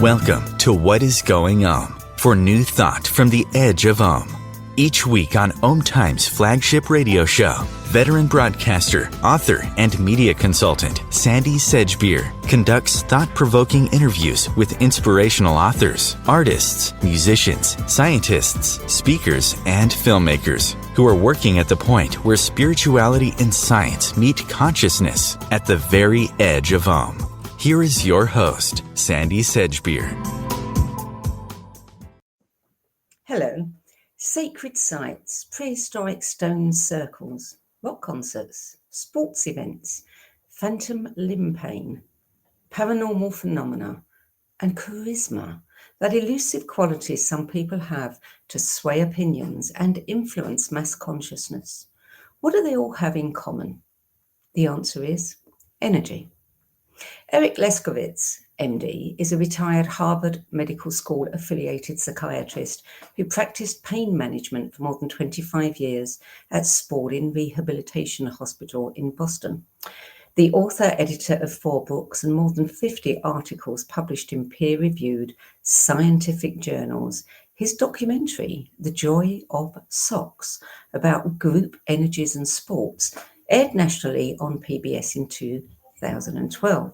Welcome to What is Going On for new thought from the edge of Om. Each week on Om Time's flagship radio show, veteran broadcaster, author, and media consultant Sandy Sedgbeer conducts thought-provoking interviews with inspirational authors, artists, musicians, scientists, speakers, and filmmakers who are working at the point where spirituality and science meet consciousness at the very edge of Om. Here is your host, Sandy Sedgbeer. Hello. Sacred sites, prehistoric stone circles, rock concerts, sports events, phantom limb pain, paranormal phenomena, and charisma, that elusive qualities some people have to sway opinions and influence mass consciousness. What do they all have in common? The answer is energy. Eric Leskowitz, MD, is a retired Harvard Medical School affiliated psychiatrist who practiced pain management for more than 25 years at Spaulding Rehabilitation Hospital in Boston. The author-editor of 4 books and more than 50 articles published in peer-reviewed scientific journals, his documentary, The Joy of Socks, about group energies and sports, aired nationally on PBS in 2012.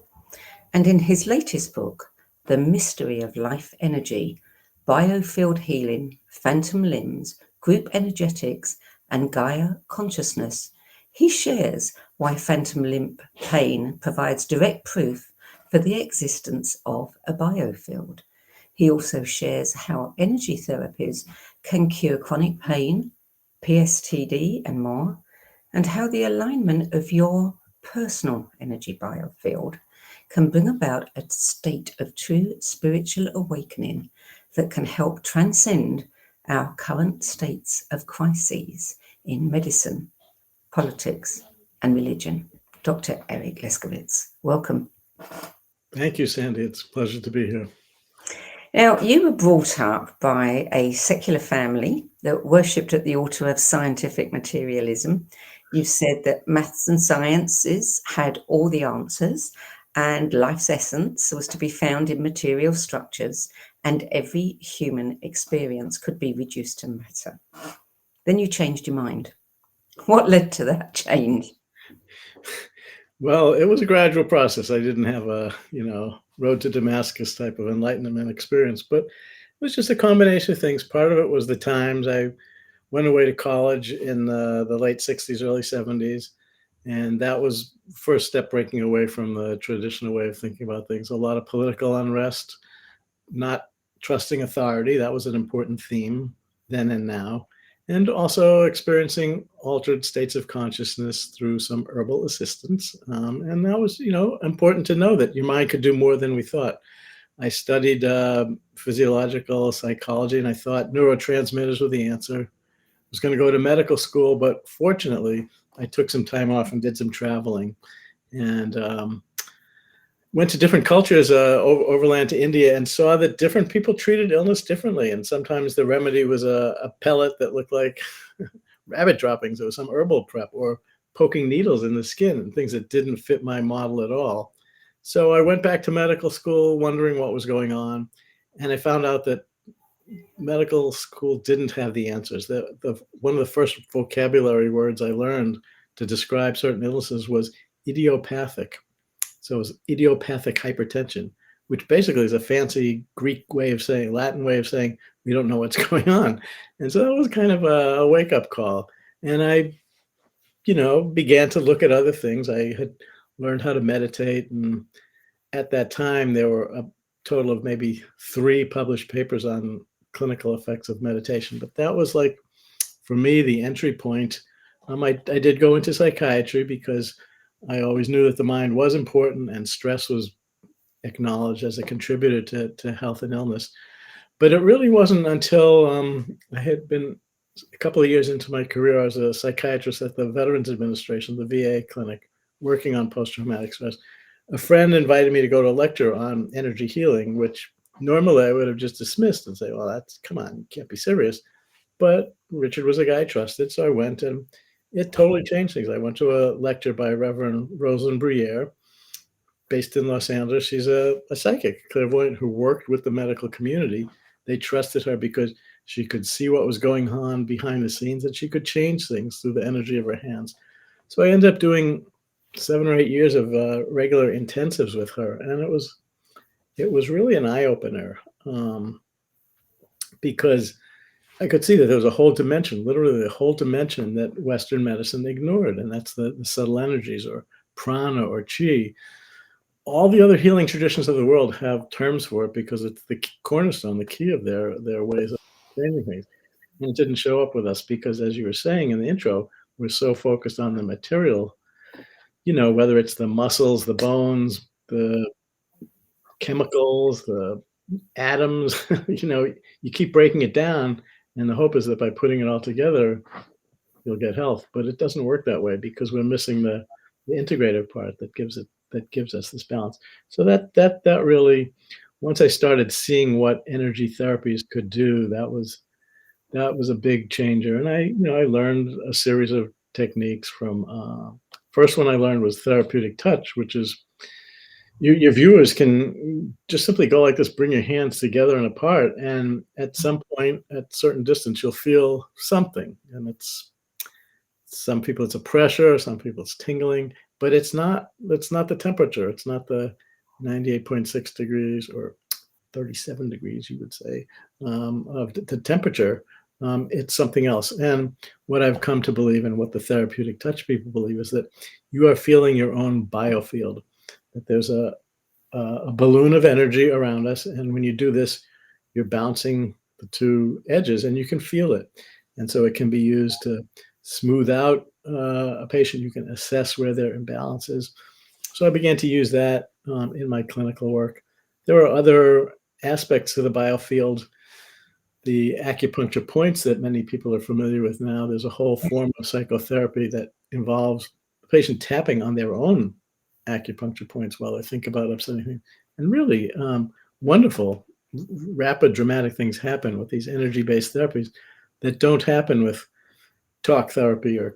And in his latest book, The Mystery of Life Energy, Biofield Healing, Phantom Limbs, Group Energetics, and Gaia Consciousness, he shares why phantom limb pain provides direct proof for the existence of a biofield. He also shares how energy therapies can cure chronic pain, PSTD, and more, and how the alignment of your personal energy biofield can bring about a state of true spiritual awakening that can help transcend our current states of crises in medicine, politics, and religion. Dr. Eric Leskowitz, welcome. Thank you, Sandy. It's a pleasure to be here. Now, you were brought up by a secular family that worshipped at the altar of scientific materialism. You said that maths and sciences had all the answers, and life's essence was to be found in material structures, and every human experience could be reduced to matter. Then you changed your mind. What led to that change? Well, it was a gradual process. I didn't have a, road to Damascus type of enlightenment experience, but it was just a combination of things. Part of it was the times. I went away to college in the late 60s, early 70s. And that was first step breaking away from the traditional way of thinking about things. A lot of political unrest, not trusting authority. That was an important theme then and now. And also experiencing altered states of consciousness through some herbal assistance. And that was, important to know that your mind could do more than we thought. I studied physiological psychology, and I thought neurotransmitters were the answer. I was going to go to medical school, but fortunately, I took some time off and did some traveling, and went to different cultures overland to India, and saw that different people treated illness differently. And sometimes the remedy was a pellet that looked like rabbit droppings, or some herbal prep, or poking needles in the skin, and things that didn't fit my model at all. So I went back to medical school wondering what was going on, and I found out that medical school didn't have the answers. One of the first vocabulary words I learned to describe certain illnesses was idiopathic. So it was idiopathic hypertension, which basically is a fancy Greek way of saying, Latin way of saying, we don't know what's going on. And so that was kind of a wake-up call. And I, began to look at other things. I had learned how to meditate. And at that time, there were a total of maybe 3 published papers on clinical effects of meditation. But that was like, for me, the entry point. I did go into psychiatry because I always knew that the mind was important and stress was acknowledged as a contributor to health and illness. But it really wasn't until I had been a couple of years into my career. I was a psychiatrist at the Veterans Administration, the VA clinic, working on post-traumatic stress. A friend invited me to go to a lecture on energy healing, which normally I would have just dismissed and say, well, come on, you can't be serious. But Richard was a guy I trusted, so I went, and it totally changed things. I went to a lecture by Reverend Rosalind Briere, based in Los Angeles. She's a psychic, a clairvoyant who worked with the medical community. They trusted her because she could see what was going on behind the scenes, and she could change things through the energy of her hands. So I ended up doing 7 or 8 years of regular intensives with her, and it was really an eye-opener, because I could see that there was a whole dimension, literally a whole dimension that Western medicine ignored, and that's the subtle energies, or prana, or chi. All the other healing traditions of the world have terms for it because it's the cornerstone, the key of their ways of understanding things. And it didn't show up with us because, as you were saying in the intro, we're so focused on the material, whether it's the muscles, the bones, the chemicals, the atoms, you keep breaking it down, and the hope is that by putting it all together, you'll get health. But it doesn't work that way because we're missing the integrative part that gives us this balance. So that really, once I started seeing what energy therapies could do, that was a big changer. And I learned a series of techniques from, first one I learned was Therapeutic Touch, which is, your viewers can just simply go like this, bring your hands together and apart, and at some point, at a certain distance, you'll feel something. And some people it's a pressure, some people it's tingling, but it's not the temperature. It's not the 98.6 degrees or 37 degrees, you would say, of the temperature. It's something else. And what I've come to believe, and what the Therapeutic Touch people believe, is that you are feeling your own biofield, that there's a balloon of energy around us. And when you do this, you're bouncing the two edges and you can feel it. And so it can be used to smooth out a patient. You can assess where their imbalance is. So I began to use that in my clinical work. There are other aspects of the biofield, the acupuncture points that many people are familiar with now. There's a whole form of psychotherapy that involves the patient tapping on their own acupuncture points while they think about upsetting things. And really wonderful, rapid, dramatic things happen with these energy-based therapies that don't happen with talk therapy or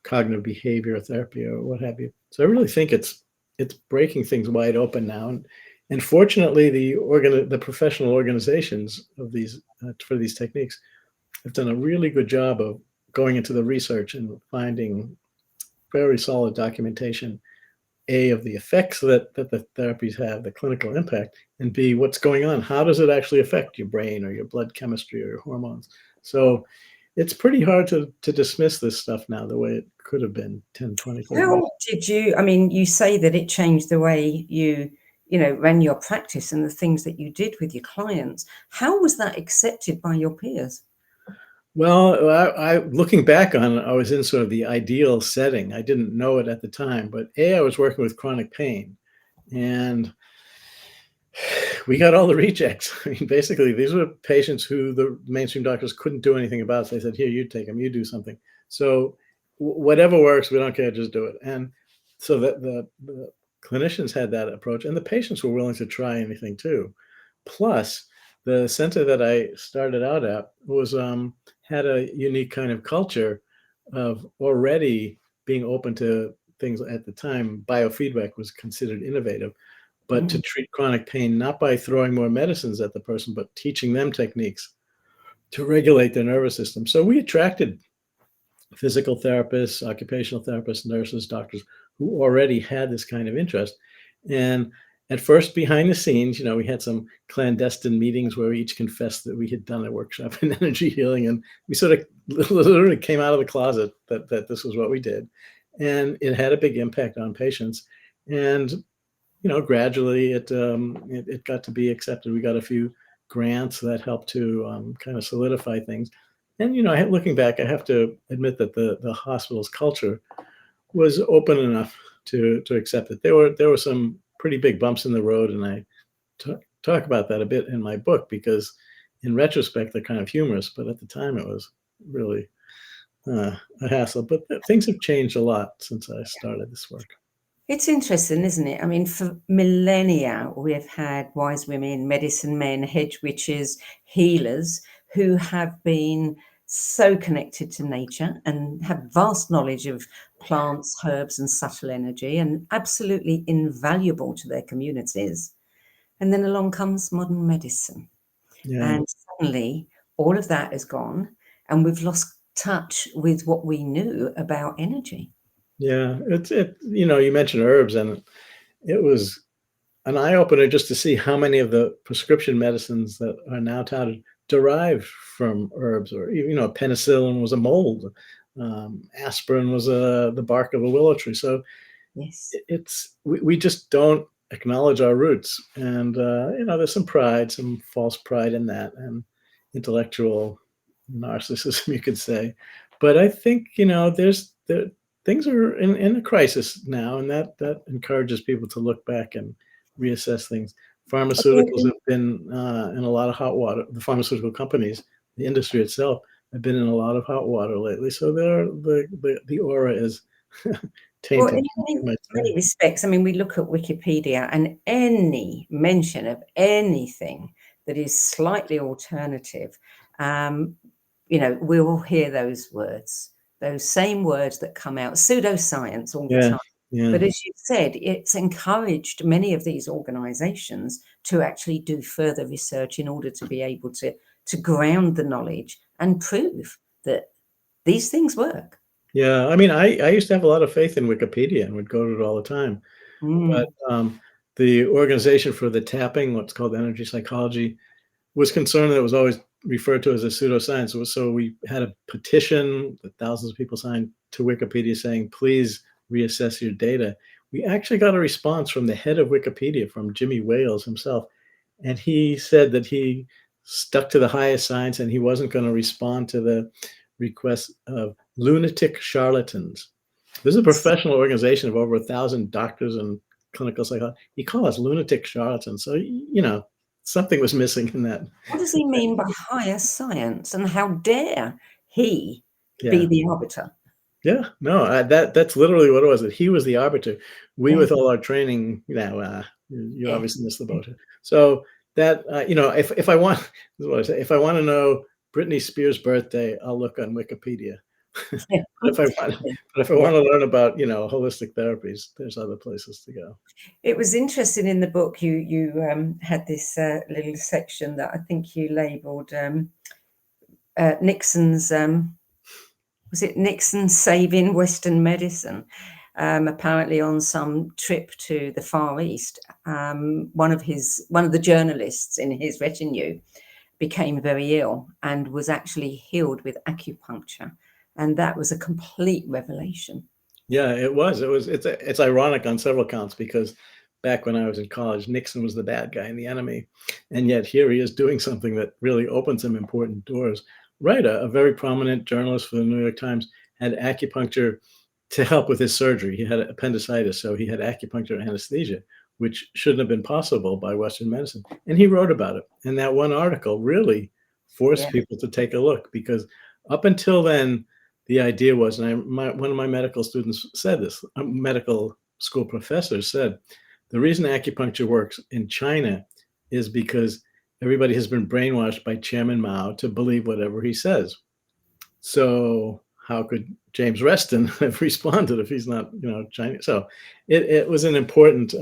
cognitive behavior therapy or what have you. So I really think it's breaking things wide open now. And fortunately, the professional organizations of these for these techniques have done a really good job of going into the research and finding very solid documentation, A, of the effects that the therapies have, the clinical impact, and B, what's going on. How does it actually affect your brain or your blood chemistry or your hormones? So it's pretty hard to dismiss this stuff now the way it could have been 10, 20 years. How did you, you say that it changed the way you ran your practice and the things that you did with your clients. How was that accepted by your peers? Well, I looking back on it, I was in sort of the ideal setting. I didn't know it at the time, but I was working with chronic pain, and we got all the rejects. Basically, these were patients who the mainstream doctors couldn't do anything about. So they said, here, you take them, you do something. So whatever works, we don't care, just do it. And so that the clinicians had that approach, and the patients were willing to try anything too. Plus, the center that I started out at was had a unique kind of culture of already being open to things. At the time, biofeedback was considered innovative, but to treat chronic pain, not by throwing more medicines at the person, but teaching them techniques to regulate their nervous system. So we attracted physical therapists, occupational therapists, nurses, doctors who already had this kind of interest. And at first, behind the scenes, we had some clandestine meetings where we each confessed that we had done a workshop in energy healing. And we sort of literally came out of the closet that this was what we did. And it had a big impact on patients. And, gradually it got to be accepted. We got a few grants that helped to kind of solidify things. And, looking back, I have to admit that the hospital's culture was open enough to accept it. There were some pretty big bumps in the road, and I talk about that a bit in my book because in retrospect, they're kind of humorous, but at the time it was really a hassle. But things have changed a lot since I started this work. It's interesting, isn't it? For millennia, we have had wise women, medicine men, hedge witches, healers who have been so connected to nature and have vast knowledge of plants, herbs, and subtle energy, and absolutely invaluable to their communities. And then along comes modern medicine. Yeah. And suddenly all of that is gone, and we've lost touch with what we knew about energy. Yeah. You mentioned herbs, and it was an eye opener just to see how many of the prescription medicines that are now touted derive from herbs, or penicillin was a mold, aspirin was the bark of a willow tree. So Yes. we just don't acknowledge our roots, and there's some pride, some false pride in that, and intellectual narcissism, you could say. But I think things are in a crisis now, and that encourages people to look back and reassess things. Pharmaceuticals have been in a lot of hot water. The pharmaceutical companies, the industry itself, have been in a lot of hot water lately. So the aura is Well, tainted. in many respects, I mean, we look at Wikipedia, and any mention of anything that is slightly alternative, we'll hear those words, those same words that come out, pseudoscience all the time. Yeah. But as you said, it's encouraged many of these organizations to actually do further research in order to be able to ground the knowledge and prove that these things work. Yeah, I mean, I used to have a lot of faith in Wikipedia and would go to it all the time. But the organization for the tapping, what's called energy psychology, was concerned that it was always referred to as a pseudoscience. So we had a petition that thousands of people signed to Wikipedia saying, please reassess your data. We actually got a response from the head of Wikipedia, from Jimmy Wales himself. And he said that he stuck to the highest science and he wasn't going to respond to the requests of lunatic charlatans. This is a professional organization of over 1,000 doctors and clinical psychologists. He called us lunatic charlatans. So, something was missing in that. What does he mean by higher science, and how dare he be Yeah. the arbiter? Yeah, no, that's literally what it was, that he was the arbiter. We, with all our training, you obviously missed the boat. So that, if I want, this is what I say, if I want to know Britney Spears' birthday, I'll look on Wikipedia. But if I want to learn about, holistic therapies, there's other places to go. It was interesting in the book, you had this little section that I think you labeled Nixon's, was it Nixon saving Western medicine? Apparently on some trip to the Far East, one of the journalists in his retinue became very ill and was actually healed with acupuncture. And that was a complete revelation. Yeah, it was. It's ironic on several counts, because back when I was in college, Nixon was the bad guy and the enemy. And yet here he is doing something that really opens some important doors. Right, a very prominent journalist for the New York Times had acupuncture to help with his surgery. He had appendicitis, so he had acupuncture anesthesia, which shouldn't have been possible by Western medicine. And he wrote about it. And that one article really forced people to take a look, because up until then, the idea was, and one of my medical students said this, a medical school professor said, the reason acupuncture works in China is because everybody has been brainwashed by Chairman Mao to believe whatever he says. So how could James Reston have responded if he's not, Chinese? So it was an important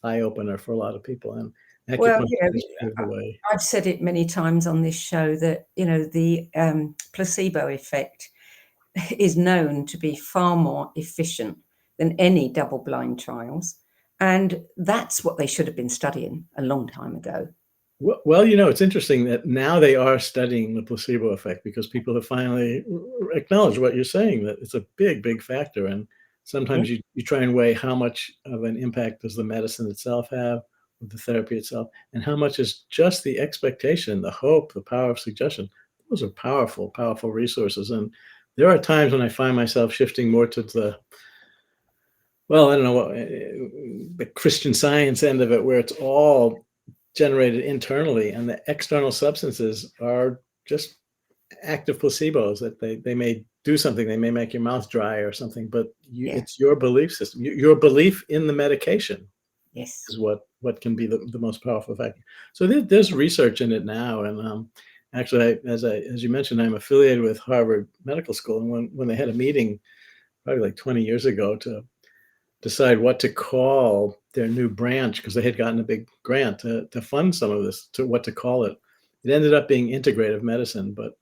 eye opener for a lot of people. And acupuncture paved the way. I've said it many times on this show that, the placebo effect is known to be far more efficient than any double-blind trials. And that's what they should have been studying a long time ago. Well, it's interesting that now they are studying the placebo effect, because people have finally acknowledged what you're saying, that it's a big, big factor. And sometimes you try and weigh how much of an impact does the medicine itself have, with the therapy itself, and how much is just the expectation, the hope, the power of suggestion. Those are powerful, powerful resources. And there are times when I find myself shifting more to the Christian Science end of it, where it's all generated internally, and the external substances are just active placebos, that they may do something, they may make your mouth dry or something, but it's your belief system, your belief in the medication is what can be the most powerful factor. So there's research in it now, and Actually, as you mentioned, I'm affiliated with Harvard Medical School, and when they had a meeting probably like 20 years ago to decide what to call their new branch, because they had gotten a big grant to fund some of this, to what to call it. It ended up being integrative medicine, but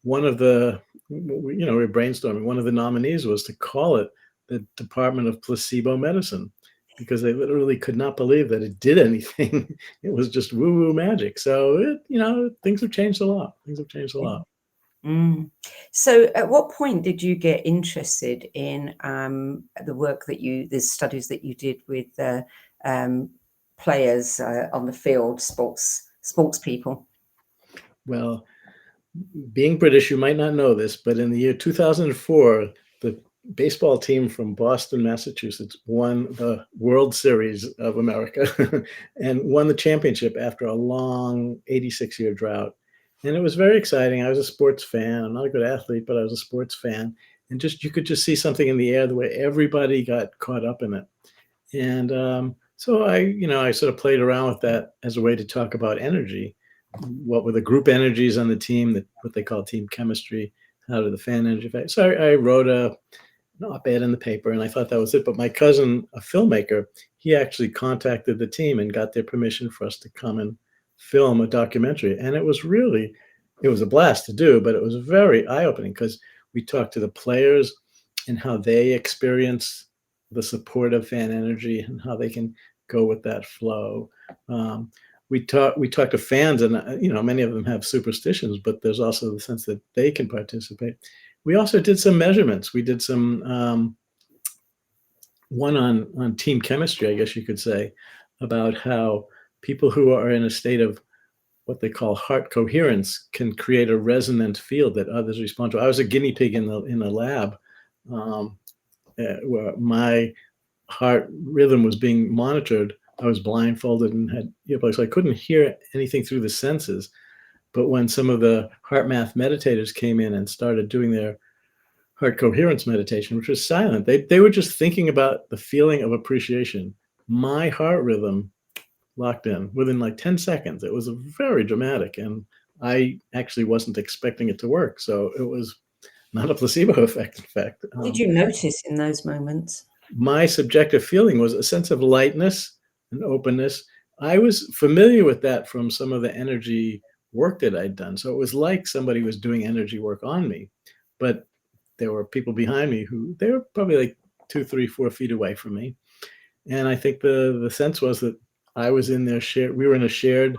one of the, we were brainstorming, one of the nominees was to call it the Department of Placebo Medicine, because they literally could not believe that it did anything. It was just woo-woo magic. So, things have changed a lot. Things have changed a lot. Mm. So at what point did you get interested in the studies that you did with players on the field, sports people? Well, being British, you might not know this, but in the year 2004, the baseball team from Boston, Massachusetts, won the World Series of America and won the championship after a long 86-year drought. And it was very exciting. I was a sports fan. I'm not a good athlete, but I was a sports fan. And you could just see something in the air, the way everybody got caught up in it. And so I sort of played around with that as a way to talk about energy. What were the group energies on the team, what they call team chemistry? How did the fan energy affect? So I wrote an op-ed in the paper, and I thought that was it. But my cousin, a filmmaker, he actually contacted the team and got their permission for us to come and film a documentary. And it was a blast to do, but it was very eye-opening, because we talked to the players and how they experience the support of fan energy and how they can go with that flow. We talk to fans, and many of them have superstitions, but there's also the sense that they can participate. We also did some measurements. We did some one on team chemistry, I guess you could say, about how people who are in a state of what they call heart coherence can create a resonant field that others respond to. I was a guinea pig in the lab, where my heart rhythm was being monitored. I was blindfolded and had earplugs, so I couldn't hear anything through the senses. But when some of the heart math meditators came in and started doing their heart coherence meditation, which was silent, they were just thinking about the feeling of appreciation. My heart rhythm locked in within like 10 seconds. It was very dramatic, and I actually wasn't expecting it to work. So it was not a placebo effect, in fact. What did you notice in those moments? My subjective feeling was a sense of lightness and openness. I was familiar with that from some of the energy work that I'd done. So it was like somebody was doing energy work on me, but there were people behind me they were probably like 2, 3, 4 feet away from me. And I think the sense was that I was in their we were in a shared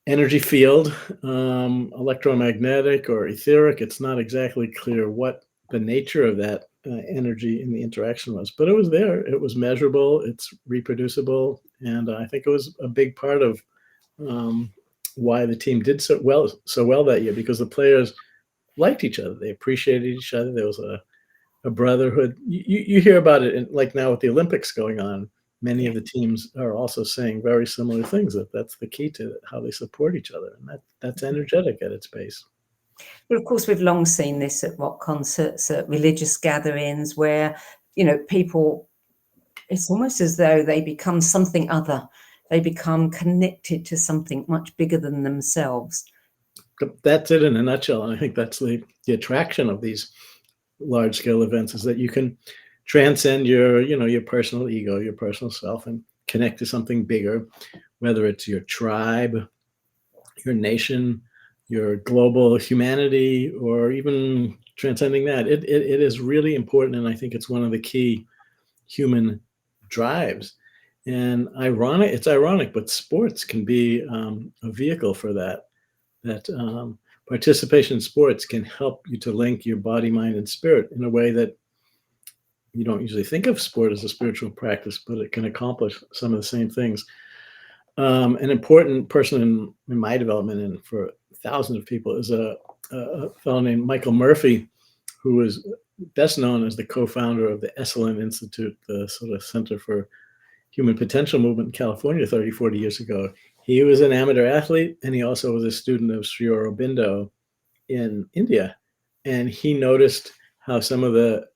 energy field, electromagnetic or etheric. It's not exactly clear what the nature of that energy in the interaction was, but it was there. It was measurable. It's reproducible, and I think it was a big part of why the team did so well that year, because the players liked each other. They appreciated each other. There was a brotherhood. You hear about it like now with the Olympics going on. Many of the teams are also saying very similar things, that's the key to how they support each other, and that's energetic at its base. Well, of course, we've long seen this at rock concerts, at religious gatherings, where, people, it's almost as though they become something other. They become connected to something much bigger than themselves. That's it in a nutshell. And I think that's the attraction of these large-scale events, is that you can transcend your personal ego, your personal self, and connect to something bigger, whether it's your tribe, your nation, your global humanity, or even transcending that. It is really important, and I think it's one of the key human drives. And it's ironic, but sports can be a vehicle for that. Participation in sports can help you to link your body, mind, and spirit in a way that you don't usually think of sport as a spiritual practice, but it can accomplish some of the same things. An important person in my development, and for thousands of people, is a fellow named Michael Murphy, who is best known as the co-founder of the Esalen Institute, the sort of Center for Human Potential movement in California 30, 40 years ago. He was an amateur athlete, and he also was a student of Sri Aurobindo in India. And he noticed how some of the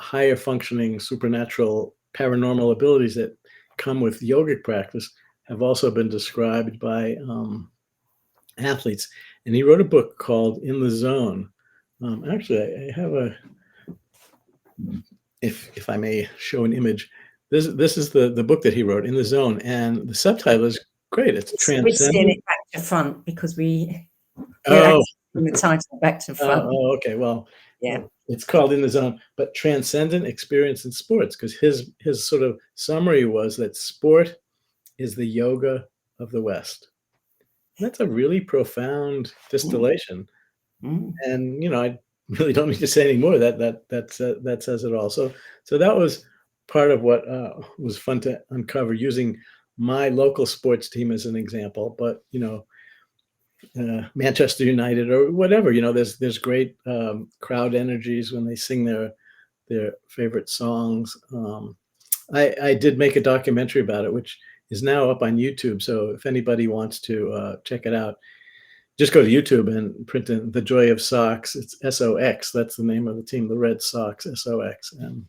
higher functioning supernatural paranormal abilities that come with yogic practice have also been described by athletes, and he wrote a book called In the Zone. Actually, I have a, if I may show an image, this is the book that he wrote, In the Zone, and the subtitle is great. It's We're seeing Transcendent. it back to front because we're Oh, actually in the title back to front. okay. Well, Yeah. it's called In the Zone, but Transcendent Experience in Sports, because his sort of summary was that sport is the yoga of the West. That's a really profound distillation. Mm. And I really don't need to say any more. That says it all. So that was part of what was fun to uncover, using my local sports team as an example. But Manchester United or whatever, there's great crowd energies when they sing their favorite songs. I did make a documentary about it, which is now up on YouTube. So if anybody wants to check it out, just go to YouTube and print in The Joy of Sox. It's SOX. That's the name of the team, the Red Sox, SOX. And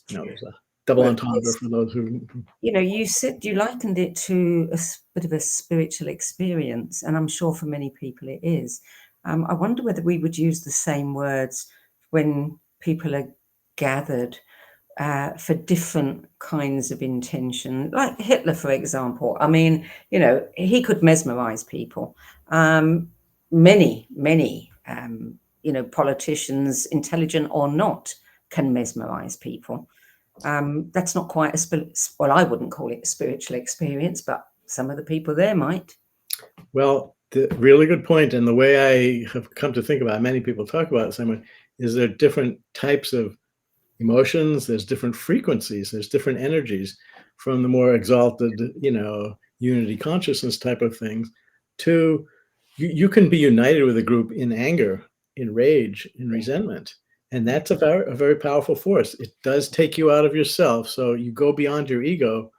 there's a double Well, entendre for those who. you said you likened it to a bit of a spiritual experience, and I'm sure for many people it is. I wonder whether we would use the same words when people are gathered for different kinds of intention, like Hitler, for example. I mean, he could mesmerize people. Many politicians, intelligent or not, can mesmerize people. That's not quite well, I wouldn't call it a spiritual experience, but some of the people there might. Well, the really good point, and the way I have come to think about it, many people talk about it the same way, is there different types of emotions, there's different frequencies, there's different energies, from the more exalted, unity consciousness type of things, to you can be united with a group in anger, in rage, in resentment. And that's a very powerful force. It does take you out of yourself. So you go beyond your ego,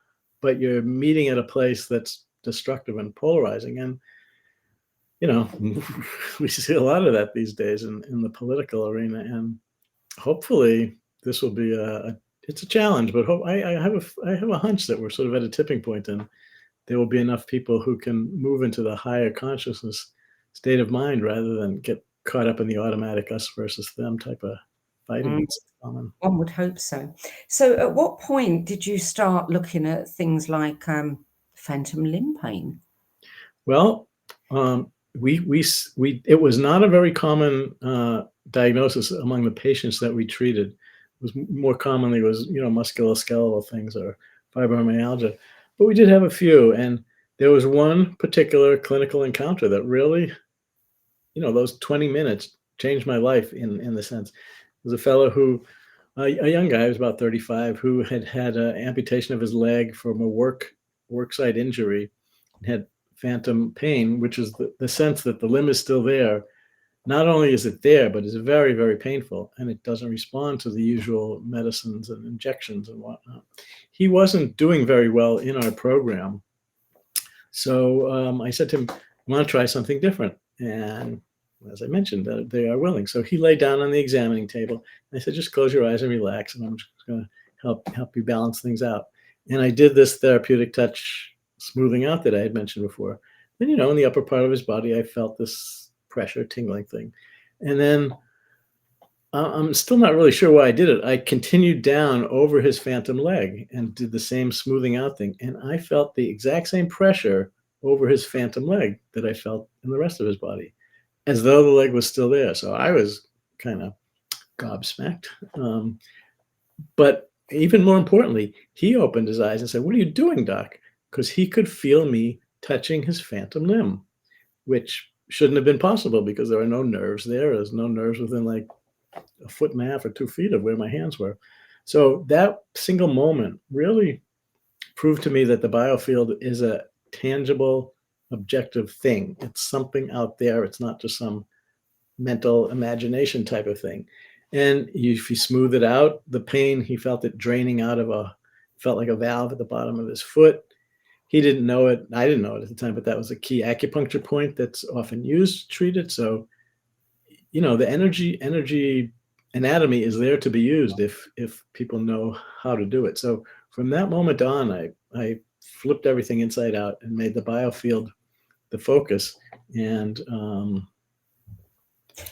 but you're meeting at a place that's destructive and polarizing. And, we see a lot of that these days in the political arena. And hopefully this will be it's a challenge, but I have a hunch that we're sort of at a tipping point, and there will be enough people who can move into the higher consciousness state of mind rather than get caught up in the automatic us versus them type of fighting. One would hope so. So at what point did you start looking at things like phantom limb pain? Well, it was not a very common diagnosis among the patients that we treated. It was more commonly musculoskeletal things or fibromyalgia, but we did have a few. And there was one particular clinical encounter that really, those 20 minutes changed my life in the sense. There was a fellow who, a young guy, who was about 35, who had an amputation of his leg from a worksite injury, and had phantom pain, which is the sense that the limb is still there. Not only is it there, but it's very, very painful, and it doesn't respond to the usual medicines and injections and whatnot. He wasn't doing very well in our program. So I said to him, "I want to try something different." And as I mentioned, they are willing. So he lay down on the examining table. And I said, "Just close your eyes and relax, and I'm just going to help you balance things out." And I did this therapeutic touch smoothing out that I had mentioned before. Then, in the upper part of his body, I felt this pressure, tingling thing. And then I'm still not really sure why I did it. I continued down over his phantom leg and did the same smoothing out thing. And I felt the exact same pressure over his phantom leg that I felt in the rest of his body, as though the leg was still there. So I was kind of gobsmacked. But even more importantly, he opened his eyes and said, "What are you doing, doc?" Because he could feel me touching his phantom limb, which shouldn't have been possible because there are no nerves there. There's no nerves within like a foot and a half or 2 feet of where my hands were. So that single moment really proved to me that the biofield is a tangible, objective thing. It's something out there. It's not just some mental imagination type of thing. And if you smooth it out, the pain, he felt it draining out felt like a valve at the bottom of his foot. He didn't know it. I didn't know it at the time, but that was a key acupuncture point that's often used to treat it. So, the energy anatomy is there to be used if people know how to do it. So from that moment on, I flipped everything inside out and made the biofield the focus. And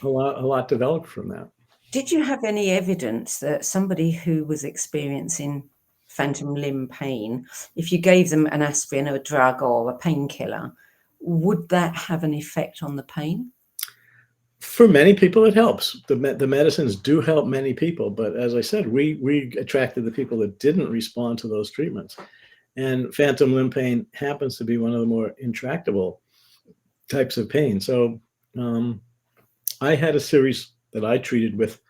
a lot developed from that. Did you have any evidence that somebody who was experiencing phantom limb pain, if you gave them an aspirin or a drug or a painkiller, would that have an effect on the pain? For many people, it helps. The medicines do help many people, but as I said, we attracted the people that didn't respond to those treatments. And phantom limb pain happens to be one of the more intractable types of pain. So I had a series that I treated with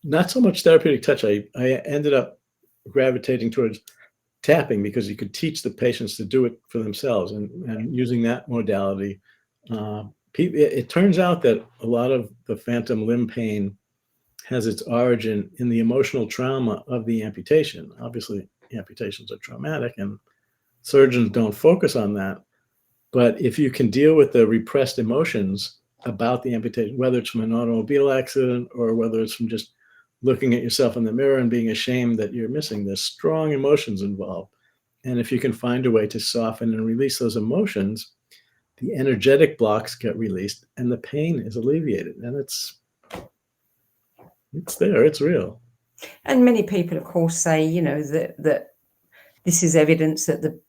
not so much therapeutic touch. I ended up gravitating towards tapping because you could teach the patients to do it for themselves, and using that modality. It turns out that a lot of the phantom limb pain has its origin in the emotional trauma of the amputation. Obviously, amputations are traumatic and surgeons don't focus on that. But if you can deal with the repressed emotions about the amputation, whether it's from an automobile accident or whether it's from just looking at yourself in the mirror and being ashamed that you're missing, there's strong emotions involved. And if you can find a way to soften and release those emotions, the energetic blocks get released and the pain is alleviated. And it's there, it's real. And many people, of course, say, that this is evidence that the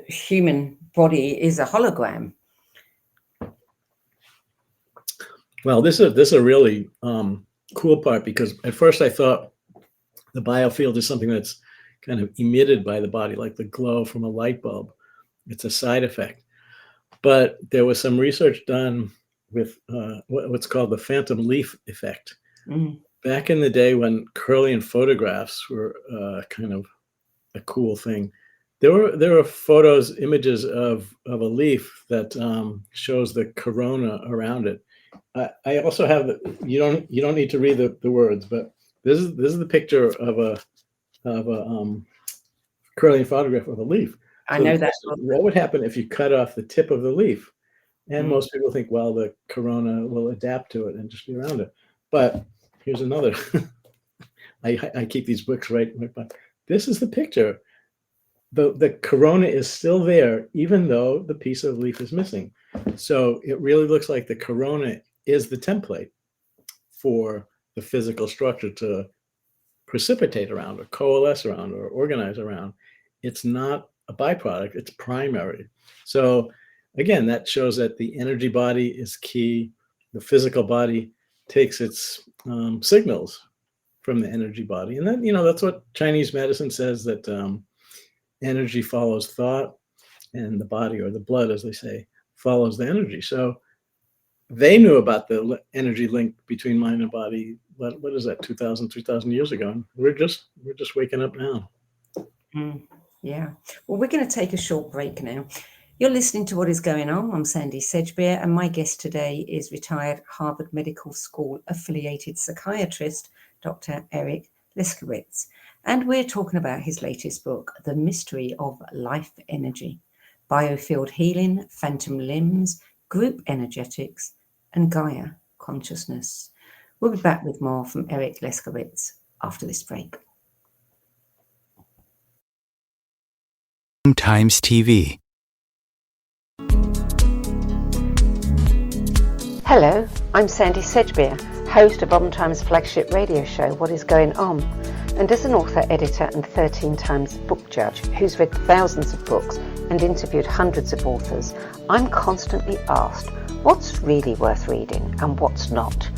human body is a hologram. Well, this is a really cool part, because at first I thought the biofield is something that's kind of emitted by the body, like the glow from a light bulb. It's a side effect. But there was some research done with what's called the phantom leaf effect. Mm. Back in the day when Kirlian photographs were kind of a cool thing, there were images of a leaf that shows the corona around it. I also have you don't need to read the words, but this is the picture of a Kirlian photograph of a leaf. I know that. What would happen if you cut off the tip of the leaf? And most people think, well, the corona will adapt to it and just be around it. But here's another. I keep these books right by. This is the picture. The corona is still there, even though the piece of leaf is missing. So it really looks like the corona is the template for the physical structure to precipitate around or coalesce around or organize around. It's not a byproduct, it's primary. So again, that shows that the energy body is key. The physical body takes its signals from the energy body. And then, that's what Chinese medicine says, that energy follows thought, and the body, or the blood, as they say, follows the energy. So they knew about the energy link between mind and body. What is that, 2,000, 3,000 years ago? And we're just waking up now. Yeah. Well, we're going to take a short break now. You're listening to What Is Going On. I'm Sandy Sedgbeer, and my guest today is retired Harvard Medical School affiliated psychiatrist, Dr. Eric Leskowitz. And we're talking about his latest book, The Mystery of Life Energy, Biofield Healing, Phantom Limbs, Group Energetics, and Gaia Consciousness. We'll be back with more from Eric Leskowitz after this break. Times TV. Hello, I'm Sandy Sedgbeer, host of Times flagship radio show, What Is Going On? And as an author, editor, and 13 times book judge who's read thousands of books and interviewed hundreds of authors, I'm constantly asked what's really worth reading and what's not.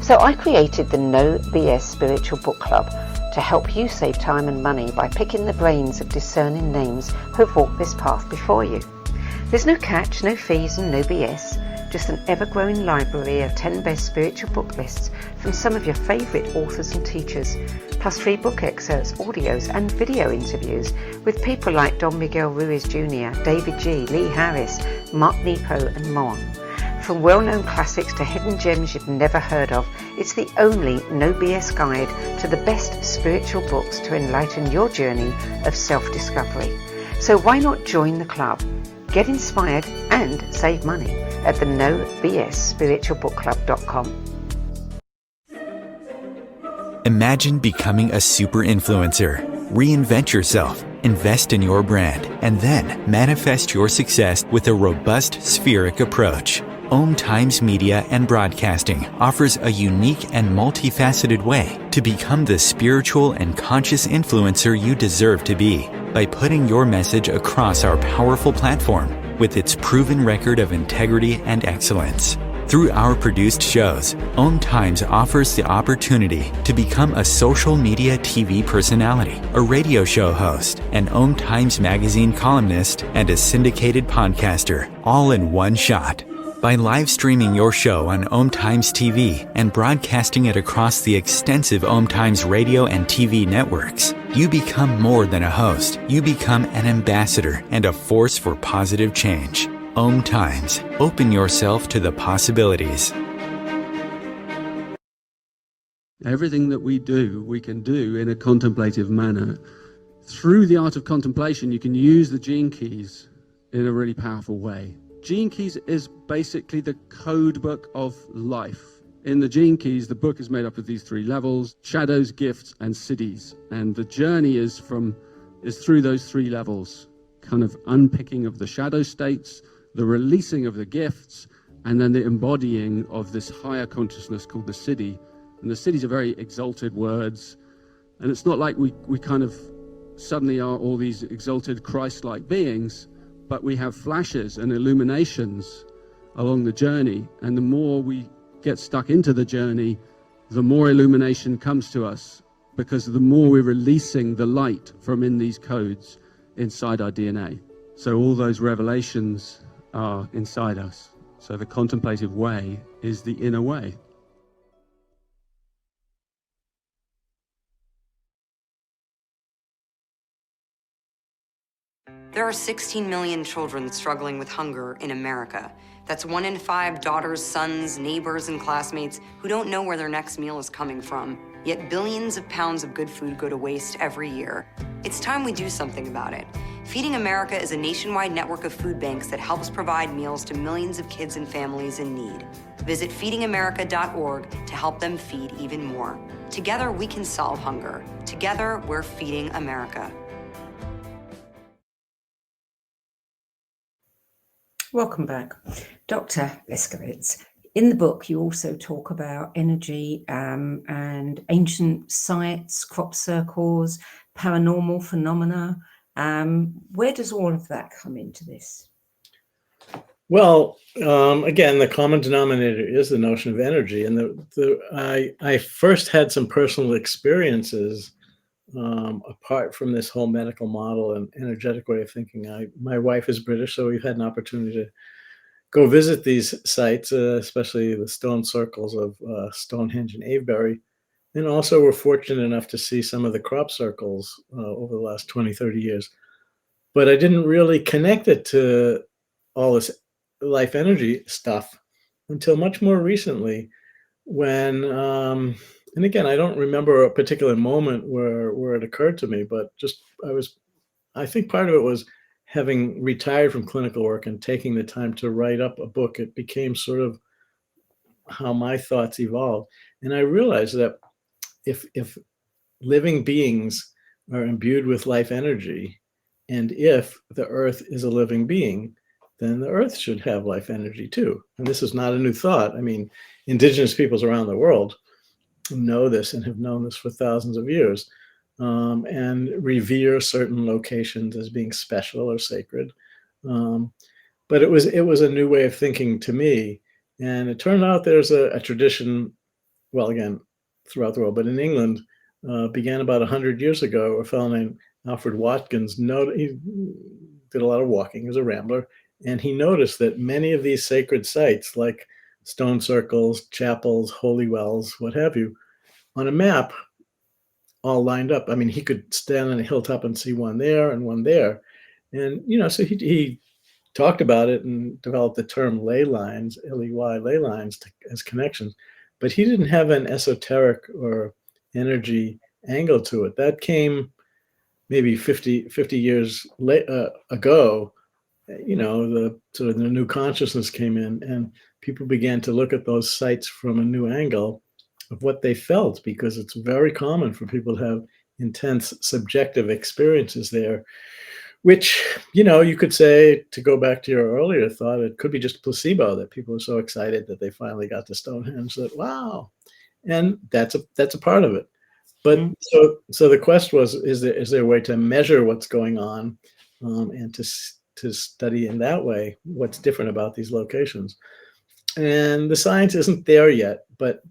So I created the No BS Spiritual Book Club to help you save time and money by picking the brains of discerning names who have walked this path before you. There's no catch, no fees, and no BS. Just an ever-growing library of 10 best spiritual book lists from some of your favourite authors and teachers, plus free book excerpts, audios and video interviews with people like Don Miguel Ruiz Jr., David G., Lee Harris, Mark Nepo and more. From well-known classics to hidden gems you've never heard of, it's the only no BS guide to the best spiritual books to enlighten your journey of self-discovery. So why not join the club? Get inspired and save money at the nobsspiritualbookclub.com. Imagine becoming a super influencer. Reinvent yourself, invest in your brand, and then manifest your success with a robust spheric approach. Om Times Media and Broadcasting offers a unique and multifaceted way to become the spiritual and conscious influencer you deserve to be by putting your message across our powerful platform with its proven record of integrity and excellence. Through our produced shows, Om Times offers the opportunity to become a social media TV personality, a radio show host, an Om Times magazine columnist, and a syndicated podcaster, all in one shot. By live streaming your show on Om Times TV and broadcasting it across the extensive Om Times radio and TV networks, you become more than a host. You become an ambassador and a force for positive change. Om Times. Open yourself to the possibilities. Everything that we do, we can do in a contemplative manner. Through the art of contemplation, you can use the gene keys in a really powerful way. Gene keys is basically the code book of life. In the gene keys, the book is made up of these three levels: shadows, gifts, and siddhis. And the journey is through those three levels, kind of unpicking of the shadow states, the releasing of the gifts, and then the embodying of this higher consciousness called the siddhi. And the siddhis are very exalted words. And it's not like we kind of suddenly are all these exalted Christ-like beings, but we have flashes and illuminations along the journey. And the more we get stuck into the journey, the more illumination comes to us, because the more we're releasing the light from in these codes inside our DNA. So all those revelations are inside us. So the contemplative way is the inner way. There are 16 million children struggling with hunger in America. That's 1 in 5 daughters, sons, neighbors, and classmates who don't know where their next meal is coming from. Yet billions of pounds of good food go to waste every year. It's time we do something about it. Feeding America is a nationwide network of food banks that helps provide meals to millions of kids and families in need. Visit feedingamerica.org to help them feed even more. Together, we can solve hunger. Together, we're feeding America. Welcome back. Dr. Leskowitz, in the book you also talk about energy and ancient sites, crop circles, paranormal phenomena. Where does all of that come into this? Well, again, the common denominator is the notion of energy. And I first had some personal experiences apart from this whole medical model and energetic way of thinking. My wife is British, so we've had an opportunity to go visit these sites, especially the stone circles of Stonehenge and Avebury. And also we're fortunate enough to see some of the crop circles over the last 20, 30 years. But I didn't really connect it to all this life energy stuff until much more recently when, and again, I don't remember a particular moment where it occurred to me, but just I think part of it was having retired from clinical work and taking the time to write up a book. It became sort of how my thoughts evolved. And I realized that if living beings are imbued with life energy, and if the earth is a living being, then the earth should have life energy too. And this is not a new thought. I mean, indigenous peoples around the world know this and have known this for thousands of years, and revere certain locations as being special or sacred. But it was a new way of thinking to me. And it turned out there's a tradition, well, again, throughout the world, but in England, began about 100 years ago. A fellow named Alfred Watkins, he did a lot of walking, he was a rambler, and he noticed that many of these sacred sites, like stone circles, chapels, holy wells, what have you, on a map, all lined up. I mean, he could stand on a hilltop and see one there and one there. And, so he talked about it and developed the term ley lines, L-E-Y, ley lines, as connections. But he didn't have an esoteric or energy angle to it. That came maybe 50 years ago. The sort of the new consciousness came in, and people began to look at those sites from a new angle of what they felt, because it's very common for people to have intense subjective experiences there, which, you could say, to go back to your earlier thought, it could be just placebo, that people are so excited that they finally got to Stonehenge that, wow. And that's a part of it. But so the quest was, is there a way to measure what's going on, and to study in that way what's different about these locations? And the science isn't there yet, but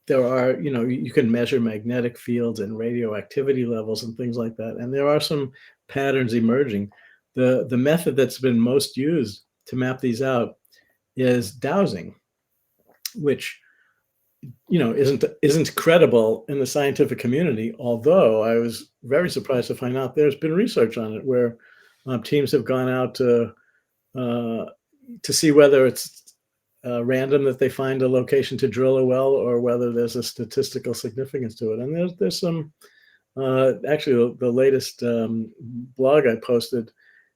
there are, you can measure magnetic fields and radioactivity levels and things like that. And there are some patterns emerging. The method that's been most used to map these out is dowsing, which, isn't credible in the scientific community, although I was very surprised to find out there's been research on it where teams have gone out to see whether it's random that they find a location to drill a well, or whether there's a statistical significance to it. And there's some, actually the latest blog I posted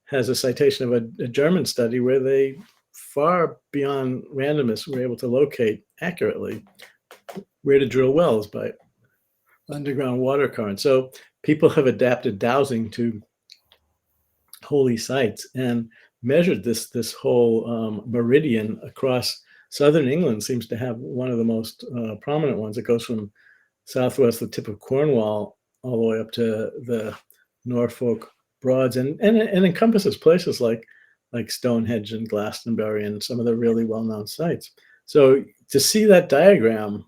has a citation of a German study where they, far beyond randomness, were able to locate accurately where to drill wells by underground water current. So people have adapted dowsing to holy sites and measured this whole meridian across southern England. Seems to have one of the most prominent ones. It goes from southwest, the tip of Cornwall, all the way up to the Norfolk Broads, and encompasses places like Stonehenge and Glastonbury and some of the really well-known sites. So to see that diagram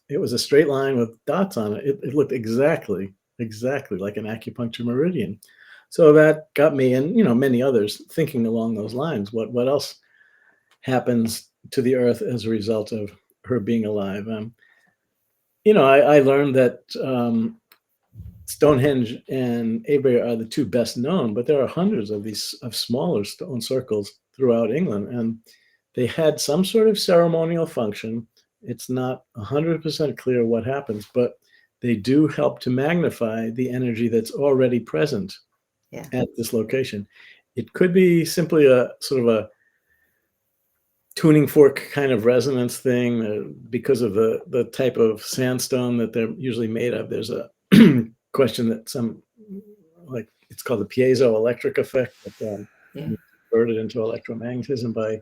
it was a straight line with dots on it. It looked exactly like an acupuncture meridian. So that got me, and many others, thinking along those lines. What else happens to the Earth as a result of her being alive? I learned that Stonehenge and Avebury are the two best known, but there are hundreds of these smaller stone circles throughout England, and they had some sort of ceremonial function. It's not 100% clear what happens, but they do help to magnify the energy that's already present at this location. It could be simply a sort of a tuning fork kind of resonance thing, because of the type of sandstone that they're usually made of. There's a question that it's called the piezoelectric effect, that converted into electromagnetism by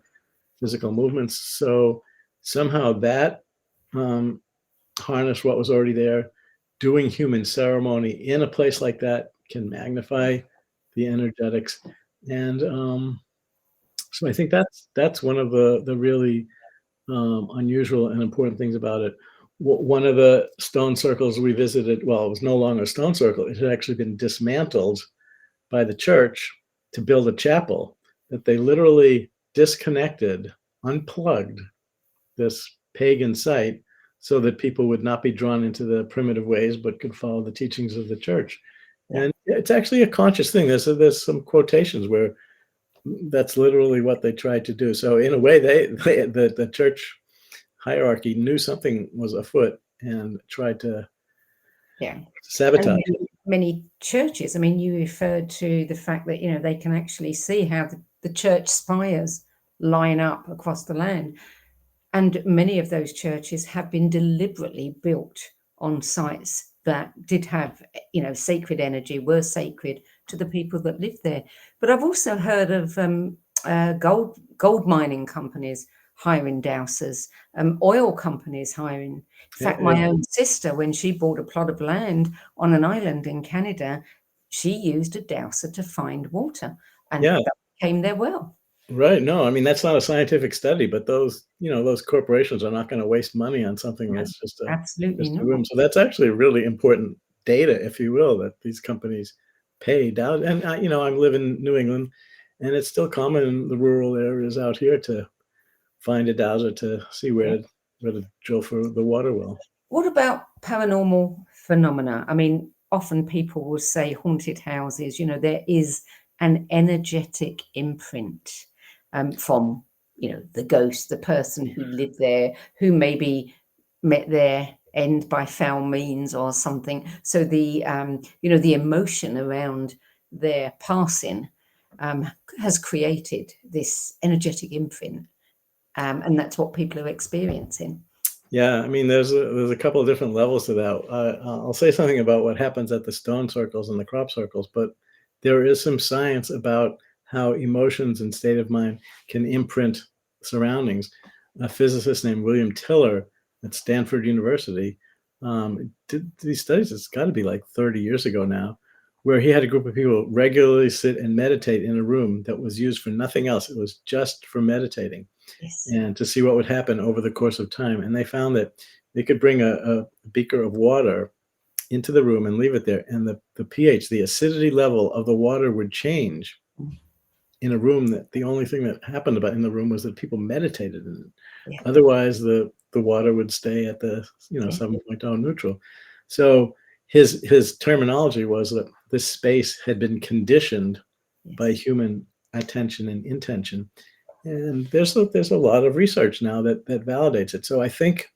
physical movements. So somehow that harnessed what was already there. Doing human ceremony in a place like that can magnify the energetics. And so I think that's one of the really unusual and important things about it. One of the stone circles we visited, well, it was no longer a stone circle. It had actually been dismantled by the church to build a chapel, that they literally disconnected, unplugged this pagan site so that people would not be drawn into the primitive ways, but could follow the teachings of the church. And it's actually a conscious thing. There's some quotations where that's literally what they tried to do. So in a way, the church hierarchy knew something was afoot and tried to sabotage it. Many churches, you referred to the fact that, they can actually see how the church spires line up across the land. And many of those churches have been deliberately built on sites that did have, sacred energy, were sacred to the people that lived there. But I've also heard of gold mining companies hiring dowsers, oil companies hiring. In fact, my own sister, when she bought a plot of land on an island in Canada, she used a dowser to find water, and that became their well. Right. No, that's not a scientific study, but those corporations are not going to waste money on something that's just absolutely not. So that's actually really important data, if you will, that these companies pay down. And I live in New England, and it's still common in the rural areas out here to find a dowser to see where to drill for the water well. What about paranormal phenomena? Often people will say haunted houses, there is an energetic imprint from, the ghost, the person who lived there, who maybe met their end by foul means or something. So the emotion around their passing has created this energetic imprint. And that's what people are experiencing. Yeah, there's a couple of different levels to that. I'll say something about what happens at the stone circles and the crop circles, but there is some science about how emotions and state of mind can imprint surroundings. A physicist named William Tiller at Stanford University did these studies. It's got to be like 30 years ago now, where he had a group of people regularly sit and meditate in a room that was used for nothing else. It was just for meditating. Yes. And to see what would happen over the course of time. And they found that they could bring a beaker of water into the room and leave it there. And the pH, the acidity level of the water would change in a room that the only thing that happened about in the room was that people meditated in it. Yeah. Otherwise, the water would stay at the 7.0 neutral. So his terminology was that this space had been conditioned by human attention and intention. And there's a lot of research now that validates it. So I think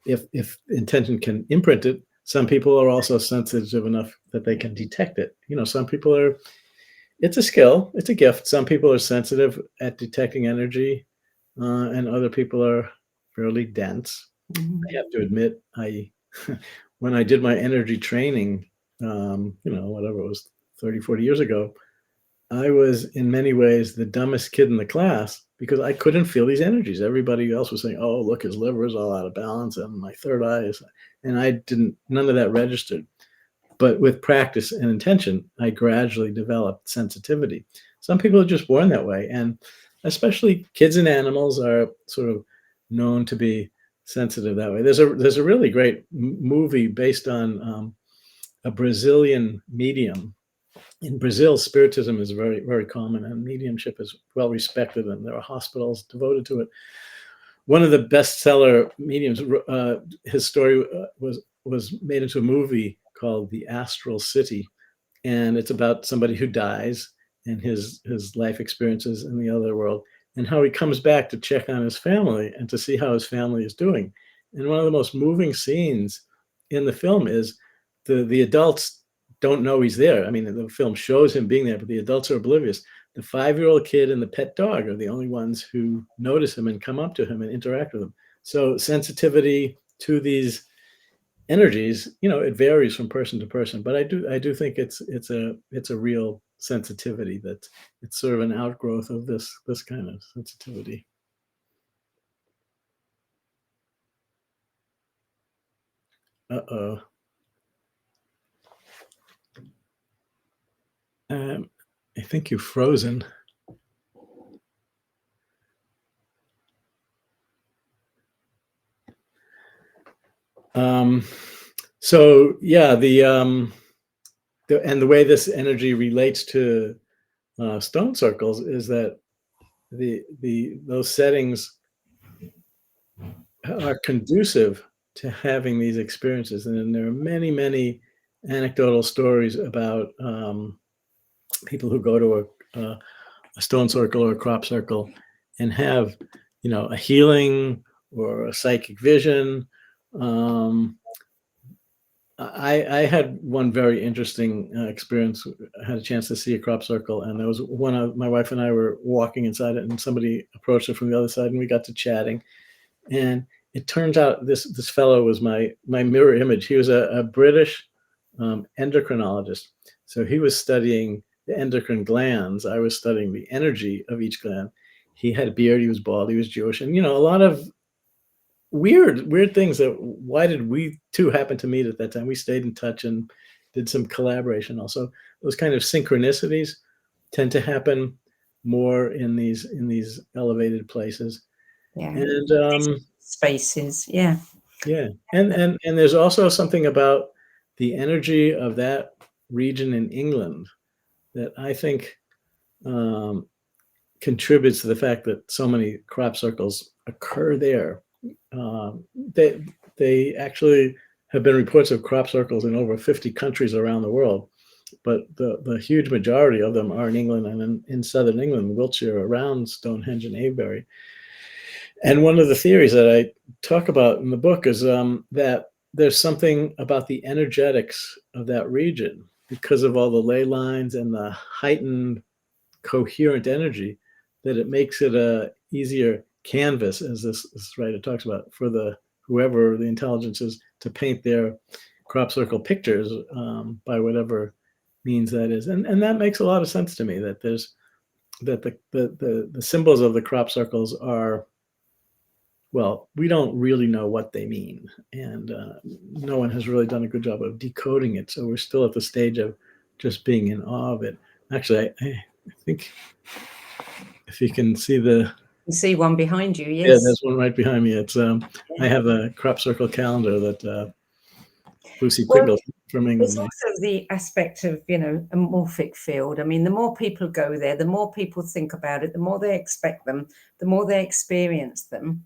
if intention can imprint it, some people are also sensitive enough that they can detect it. Some people are, it's a skill, it's a gift. Some people are sensitive at detecting energy, and other people are fairly dense. I have to admit, when I did my energy training, whatever it was, 30, 40 years ago, I was in many ways the dumbest kid in the class because I couldn't feel these energies. Everybody else was saying, oh, look, his liver is all out of balance and my third eye is, and I didn't, none of that registered. But with practice and intention, I gradually developed sensitivity. Some people are just born that way. And especially kids and animals are sort of known to be sensitive that way. There's a really great movie based on a Brazilian medium. In Brazil, spiritism is very, very common, and mediumship is well respected, and there are hospitals devoted to it. One of the bestseller mediums, his story was made into a movie called The Astral City, and it's about somebody who dies and his life experiences in the other world, and how he comes back to check on his family and to see how his family is doing. And one of the most moving scenes in the film is the adults don't know he's there. I mean, the film shows him being there, but the adults are oblivious. The 5-year-old kid and the pet dog are the only ones who notice him and come up to him and interact with him. So sensitivity to these energies, it varies from person to person, but I do think it's a real sensitivity that it's sort of an outgrowth of this kind of sensitivity. Uh-oh. I think you've frozen. So yeah, the way this energy relates to stone circles is that those settings are conducive to having these experiences, and there are many anecdotal stories about people who go to a stone circle or a crop circle and have, a healing or a psychic vision. I had one very interesting experience. I had a chance to see a crop circle, and there was my wife and I were walking inside it, and somebody approached her from the other side, and we got to chatting. And it turns out this fellow was my mirror image. He was a British endocrinologist. So he was studying the endocrine glands. I was studying the energy of each gland. He had a beard, he was bald, he was Jewish, and a lot of weird things that why did we two happen to meet at that time? We stayed in touch and did some collaboration also. Those kind of synchronicities tend to happen more in these elevated places. Yeah. And spaces. Yeah. Yeah. And there's also something about the energy of that region in England that I think contributes to the fact that so many crop circles occur there. They actually have been reports of crop circles in over 50 countries around the world, but the huge majority of them are in England and in southern England, Wiltshire, around Stonehenge and Avebury. And one of the theories that I talk about in the book is that there's something about the energetics of that region because of all the ley lines and the heightened coherent energy that it makes it a easier canvas, as this writer talks about, for whoever the intelligence is to paint their crop circle pictures by whatever means that is. And that makes a lot of sense to me, that there's that the symbols of the crop circles are, well, we don't really know what they mean, and no one has really done a good job of decoding it. So we're still at the stage of just being in awe of it. Actually, I think if you can see You can see one behind you, yeah, yes. there's one right behind me. It's I have a crop circle calendar that Lucy Well, Tignall from England there's made. also the aspect of, a morphic field. I mean, the more people go there, the more people think about it, the more they expect them, the more they experience them,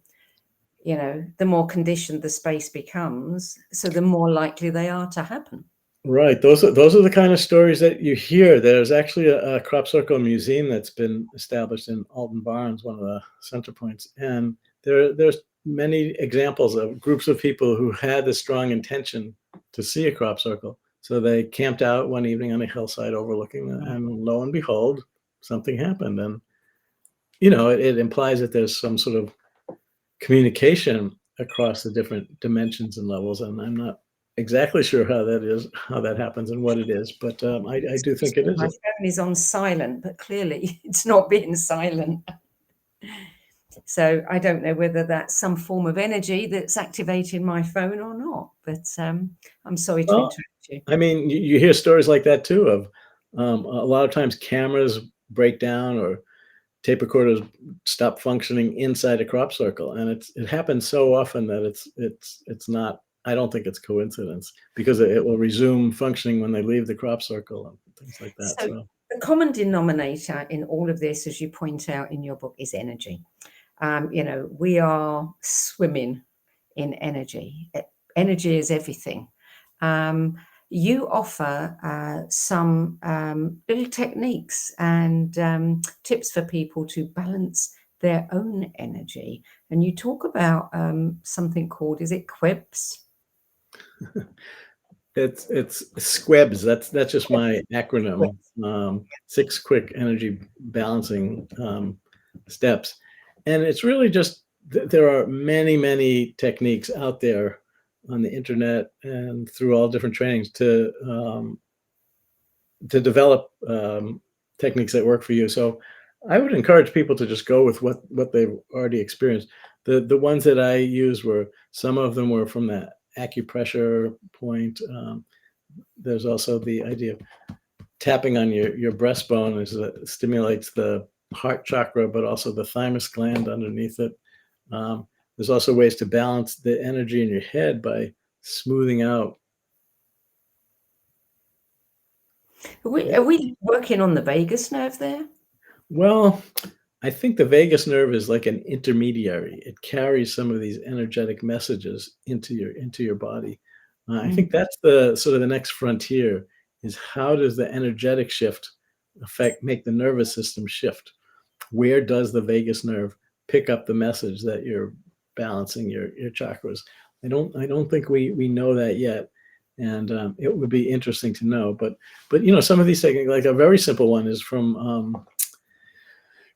the more conditioned the space becomes, so the more likely they are to happen. Right. Those are the kind of stories that you hear. There's actually a crop circle museum that's been established in Alton Barnes, one of the center points, and there's many examples of groups of people who had the strong intention to see a crop circle. So they camped out one evening on a hillside overlooking, and lo and behold, something happened. And it implies that there's some sort of communication across the different dimensions and levels, and I'm not exactly sure how that happens and what it is, but I do think it is. My phone is on silent, but clearly it's not being silent. So I don't know whether that's some form of energy that's activating my phone or not, but I'm sorry to interrupt you. I mean, you hear stories like that too, of a lot of times cameras break down or tape recorders stop functioning inside a crop circle, and it happens so often that it's not. I don't think it's coincidence, because it will resume functioning when they leave the crop circle and things like that. So the common denominator in all of this, as you point out in your book, is energy. We are swimming in energy. Energy is everything. You offer some little techniques and tips for people to balance their own energy. And you talk about something called, is it QEBS? It's SQUEBS. That's just my acronym. 6 quick energy balancing steps, and it's really just there are many techniques out there on the internet and through all different trainings to develop techniques that work for you. So I would encourage people to just go with what they've already experienced. The ones that I used were, some of them were from the acupressure point. There's also the idea of tapping on your breastbone, stimulates the heart chakra, but also the thymus gland underneath it. There's also ways to balance the energy in your head by smoothing out. Are we working on the vagus nerve there? Well, I think the vagus nerve is like an intermediary. It carries some of these energetic messages into your body. I think that's the sort of the next frontier, is how does the energetic shift make the nervous system shift? Where does the vagus nerve pick up the message that you're balancing your chakras? I don't think we know that yet, and it would be interesting to know. But some of these techniques, like a very simple one, is from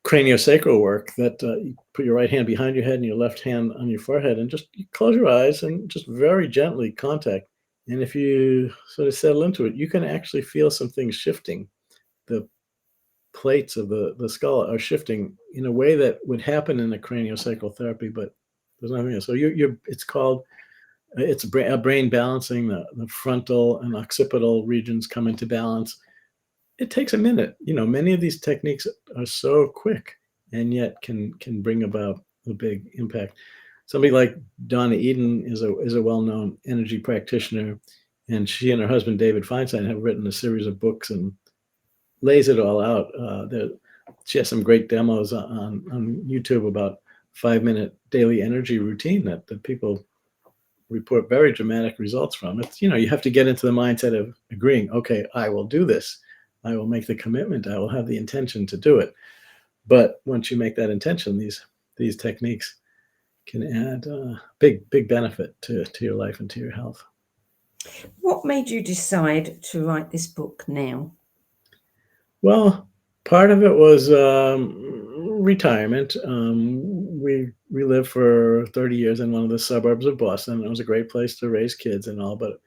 craniosacral work, that you put your right hand behind your head and your left hand on your forehead, and just you close your eyes and just very gently contact. And if you sort of settle into it, you can actually feel some things shifting. The plates of the skull are shifting in a way that would happen in a craniosacral therapy, but there's nothing else. So it's called, it's a brain balancing. The frontal and occipital regions come into balance. It takes a minute. Many of these techniques are so quick, and yet can bring about a big impact. Somebody like Donna Eden is a well-known energy practitioner, and she and her husband David Feinstein have written a series of books and lays it all out. She has some great demos on YouTube about 5-minute daily energy routine that people report very dramatic results from. It's, you have to get into the mindset of agreeing, okay, I will do this. I will make the commitment. I will have the intention to do it. But once you make that intention, these techniques can add big benefit to your life and to your health. What made you decide to write this book now? Well, part of it was retirement. We lived for 30 years in one of the suburbs of Boston. It was a great place to raise kids and all, but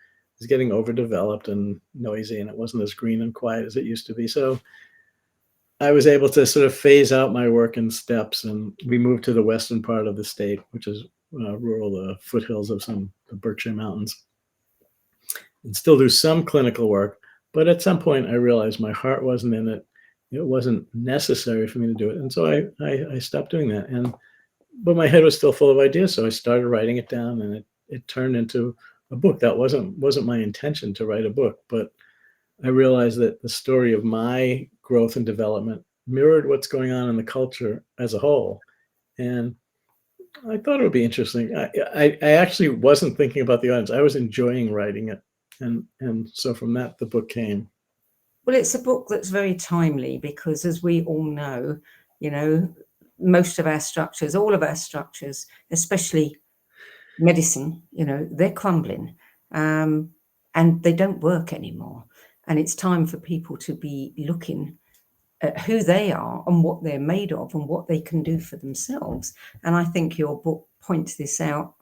was getting overdeveloped and noisy, and it wasn't as green and quiet as it used to be. So I was able to sort of phase out my work in steps, and we moved to the western part of the state, which is rural, the foothills of the Berkshire Mountains, and still do some clinical work. But at some point, I realized my heart wasn't in it. It wasn't necessary for me to do it, and so I stopped doing that. But my head was still full of ideas, so I started writing it down, and it turned into a book. That wasn't my intention to write a book, but I realized that the story of my growth and development mirrored what's going on in the culture as a whole, and I thought it would be interesting. I actually wasn't thinking about the audience. I was enjoying writing it, and so from that, the book came. Well, it's a book that's very timely because, as we all know, most of our structures, all of our structures, especially medicine, they're crumbling, and they don't work anymore. And it's time for people to be looking at who they are and what they're made of and what they can do for themselves. And I think your book points this out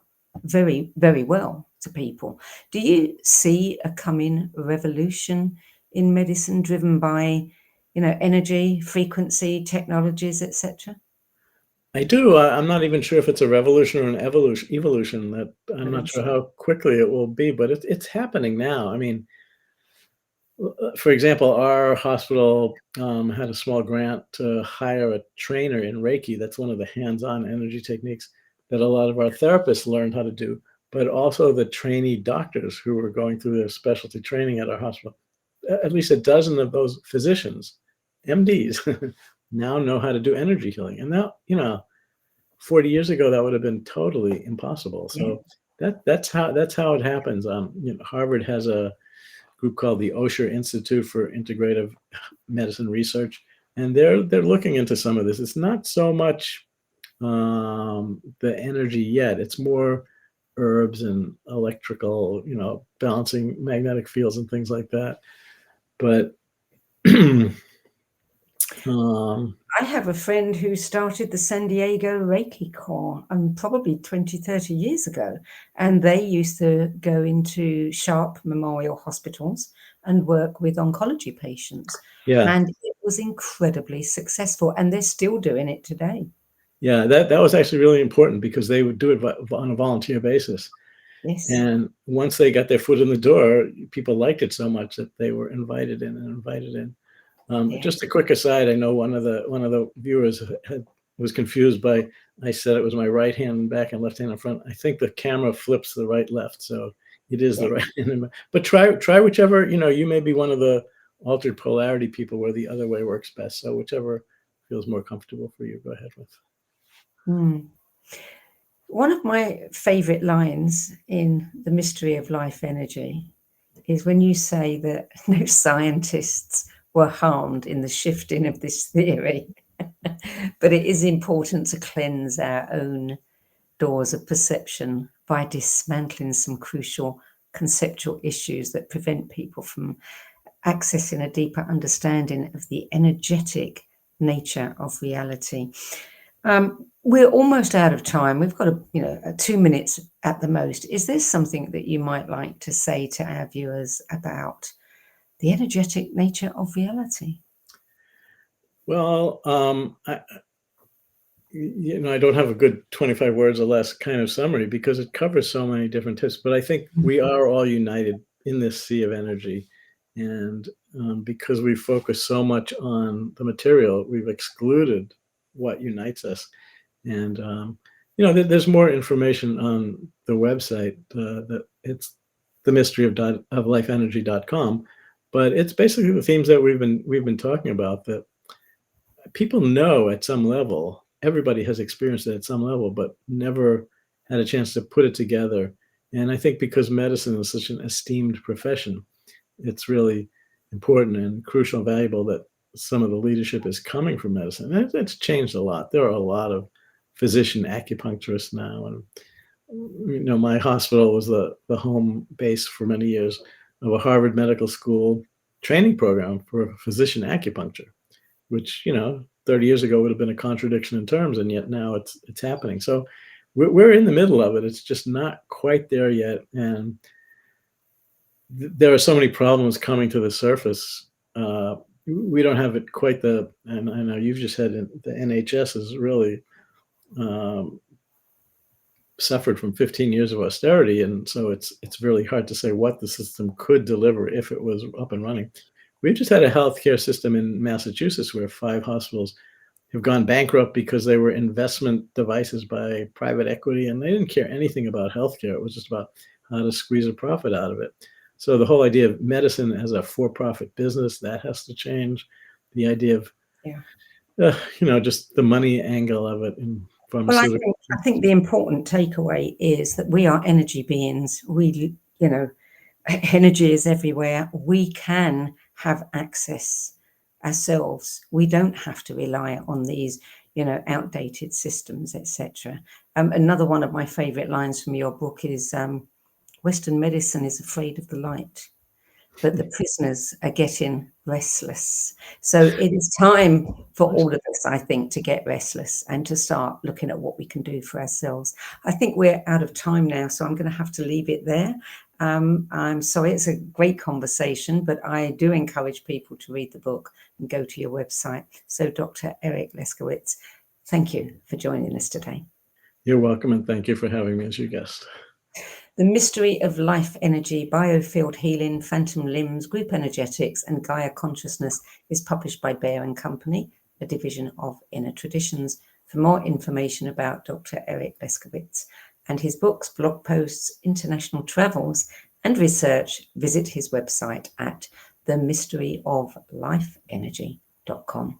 very, very well to people. Do you see a coming revolution in medicine driven by, energy, frequency, technologies, etc.? I do. I'm not even sure if it's a revolution or an evolution. That I'm not sure how quickly it will be, but it's happening now. I mean, for example, our hospital had a small grant to hire a trainer in Reiki. That's one of the hands-on energy techniques that a lot of our therapists learned how to do, but also the trainee doctors who were going through their specialty training at our hospital. At least a dozen of those physicians, MDs, now know how to do energy healing. And now, 40 years ago, that would have been totally impossible. So that's how it happens. Harvard has a group called the Osher Institute for Integrative Medicine Research, and they're looking into some of this. It's not so much the energy yet. It's more herbs and electrical, balancing magnetic fields and things like that. But I have a friend who started the San Diego Reiki Corps probably 20, 30 years ago. And they used to go into Sharp Memorial Hospitals and work with oncology patients. Yeah. And it was incredibly successful. And they're still doing it today. Yeah, that was actually really important because they would do it on a volunteer basis. Yes. And once they got their foot in the door, people liked it so much that they were invited in. Just a quick aside, I know one of the viewers was confused by I said it was my right hand back and left hand in front. I think the camera flips the right left, so it is the right hand. But try whichever, you may be one of the altered polarity people where the other way works best. So whichever feels more comfortable for you, go ahead with. One of my favorite lines in The Mystery of Life Energy is when you say that no scientists were harmed in the shifting of this theory, but it is important to cleanse our own doors of perception by dismantling some crucial conceptual issues that prevent people from accessing a deeper understanding of the energetic nature of reality. We're almost out of time. We've got 2 minutes at the most. Is there something that you might like to say to our viewers about the energetic nature of reality? Well, I don't have a good 25 words or less kind of summary because it covers so many different tips, but I think we are all united in this sea of energy. And because we focus so much on the material, we've excluded what unites us. And, there's more information on the website that it's themysteryoflifeenergy.com. But it's basically the themes that we've been talking about, that people know at some level, everybody has experienced it at some level, but never had a chance to put it together. And I think because medicine is such an esteemed profession, it's really important and crucial and valuable that some of the leadership is coming from medicine. And it's changed a lot. There are a lot of physician acupuncturists now. And, my hospital was the home base for many years of a Harvard Medical School training program for physician acupuncture, which, 30 years ago would have been a contradiction in terms, and yet now it's happening. So we're in the middle of it. It's just not quite there yet. And there are so many problems coming to the surface. We don't have it quite and I know you've just said the NHS has really suffered from 15 years of austerity, and so it's really hard to say what the system could deliver if it was up and running. We've just had a healthcare system in Massachusetts where 5 hospitals have gone bankrupt because they were investment devices by private equity, and they didn't care anything about healthcare. It was just about how to squeeze a profit out of it. So the whole idea of medicine as a for-profit business, that has to change. The idea of, just the money angle of it in pharmaceuticals. Well, I think the important takeaway is that we are energy beings. We, energy is everywhere. We can have access ourselves. We don't have to rely on these, outdated systems, etc. Another one of my favorite lines from your book is, Western medicine is afraid of the light, but the prisoners are getting restless. So it is time for all of us, I think, to get restless and to start looking at what we can do for ourselves. I think we're out of time now, so I'm going to have to leave it there. I'm sorry, it's a great conversation, but I do encourage people to read the book and go to your website. So Dr. Eric Leskowitz, thank you for joining us today. You're welcome, and thank you for having me as your guest. The Mystery of Life Energy, Biofield Healing, Phantom Limbs, Group Energetics, and Gaia Consciousness is published by Bear & Company, a division of Inner Traditions. For more information about Dr. Eric Leskowitz and his books, blog posts, international travels, and research, visit his website at themysteryoflifeenergy.com.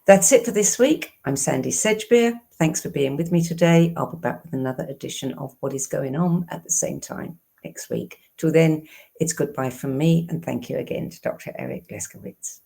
That's it for this week. I'm Sandy Sedgbeer. Thanks for being with me today. I'll be back with another edition of What is Going On at the same time next week. Till then, it's goodbye from me, and thank you again to Dr. Eric Leskowitz.